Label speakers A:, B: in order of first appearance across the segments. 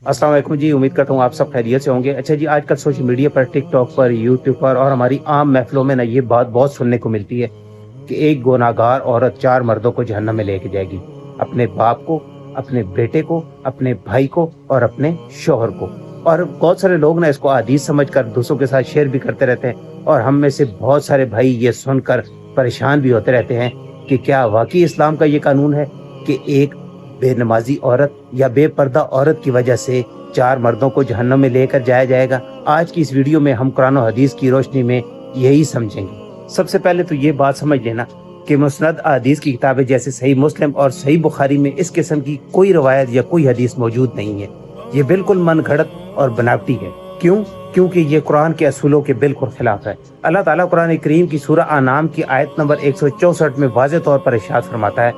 A: अस्सलाम वालेकुम जी, उम्मीद करता हूँ आप सब खैरियत से होंगे। अच्छा जी, आजकल सोशल मीडिया पर, टिकटॉक पर, यूट्यूब पर और हमारी आम महफिलों में ना ये बात बहुत सुनने को मिलती है कि एक गुनाहगार औरत 4 मर्दों को जहन्नम में लेके जाएगी। अपने बाप को, अपने बेटे को, अपने भाई को और अपने शौहर को। और बहुत सारे लोग ना इसको हदीस समझकर दूसरों के साथ शेयर भी करते रहते हैं, और हम में से बहुत सारे भाई ये सुनकर परेशान भी होते रहते हैं कि क्या वाकई इस्लाम का ये कानून है कि एक बेनमाजी औरत या बेपर्दा औरत की वजह से 4 मर्दों को जहन्नम में लेकर जाया जाएगा। आज की इस वीडियो में हम कुरान और हदीस की रोशनी में यही समझेंगे। सबसे पहले तो ये बात समझ लेना कि मुस्नद हदीस की किताबें जैसे सही मुस्लिम और सही बुखारी में इस किस्म की कोई रवायत या कोई हदीस मौजूद नहीं है। ये बिल्कुल मनगढ़ंत और बनावटी है। क्यों? क्योंकि ये कुरान के असूलों के बिल्कुल खिलाफ है। अल्लाह ताला कुरान करीम की सूरह अनाम की आयत नंबर 164 में वाज़ेह तौर पर इरशाद फरमाता है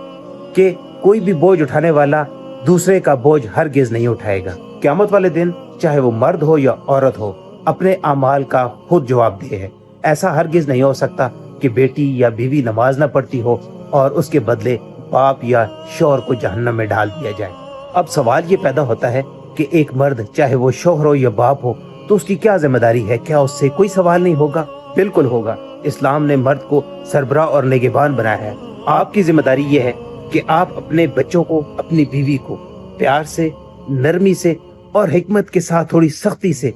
A: कि कोई भी बोझ उठाने वाला दूसरे का बोझ हरगिज नहीं उठाएगा। क़यामत वाले दिन चाहे वो मर्द हो या औरत हो, अपने अमाल का खुद जवाबदेह है। ऐसा हरगिज नहीं हो सकता कि बेटी या बीवी नमाज न पढ़ती हो और उसके बदले बाप या शौहर को जहन्नम में डाल दिया जाए। अब सवाल ये पैदा होता है कि एक मर्द, चाहे वो शौहर हो या बाप हो, तो उसकी क्या जिम्मेदारी है? क्या उससे कोई सवाल नहीं होगा? बिल्कुल होगा। इस्लाम ने मर्द को सरबराह और निगहबान बनाया है। आपकी जिम्मेदारी ये है कि आप अपने बच्चों को, अपनी बीवी को प्यार से, नरमी से और हिकमत के साथ थोड़ी सख्ती से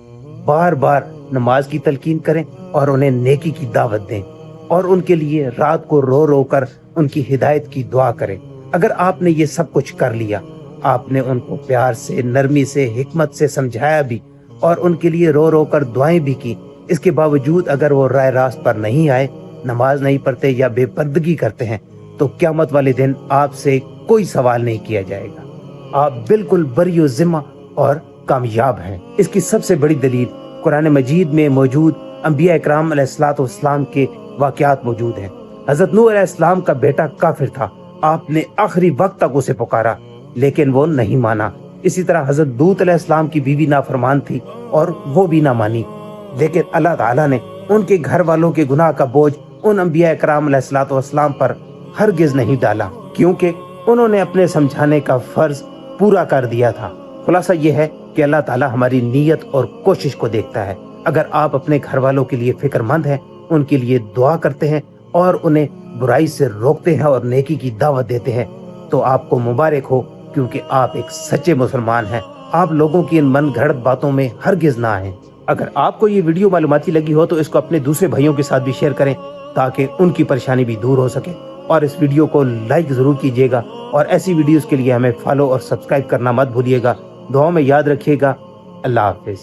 A: बार बार नमाज की तलकीन करें और उन्हें नेकी की दावत दें, और उनके लिए रात को रो रो कर उनकी हिदायत की दुआ करें। अगर आपने ये सब कुछ कर लिया, आपने उनको प्यार से, नरमी से, हिकमत से समझाया भी और उनके लिए रो रो कर दुआएं भी की, इसके बावजूद अगर वो राह रास्त पर नहीं आए, नमाज नहीं पढ़ते या बेपर्दगी करते हैं, तो क़यामत वाले दिन आपसे कोई सवाल नहीं किया जाएगा। आप बिल्कुल बरी ज़िम्मा और कामयाब हैं। इसकी सबसे बड़ी दलील कुरान मजीद में मौजूद अंबिया इकराम अलैहिस्सलाम के वाक़यात मौजूद हैं। हज़रत नूह अलैहिस्सलाम का बेटा काफिर था। आपने आखिरी वक्त तक उसे पुकारा, लेकिन वो नहीं माना। इसी तरह हज़रत लूत अलैहिस्सलाम की बीवी नाफरमान थी और वो भी ना मानी, लेकिन अल्लाह ताला ने उनके घर वालों के गुनाह का बोझ उन अंबिया इकराम अलैहिस्सलाम पर हरगिज नहीं डाला, क्योंकि उन्होंने अपने समझाने का फर्ज पूरा कर दिया था। खुलासा ये है कि अल्लाह ताला हमारी नीयत और कोशिश को देखता है। अगर आप अपने घर वालों के लिए फिक्रमंद हैं, उनके लिए दुआ करते हैं और उन्हें बुराई से रोकते हैं और नेकी की दावत देते हैं, तो आपको मुबारक हो, क्योंकि आप एक सच्चे मुसलमान हैं। आप लोगों की इन मनगढ़ंत बातों में हरगिज ना आए। अगर आपको ये वीडियो मालूमाती लगी हो तो इसको अपने दूसरे भाइयों के साथ भी शेयर करें, ताकि उनकी परेशानी भी दूर हो सके। और इस वीडियो को लाइक जरूर कीजिएगा, और ऐसी वीडियोस के लिए हमें फॉलो और सब्सक्राइब करना मत भूलिएगा। दुआ में याद रखिएगा। अल्लाह हाफिज।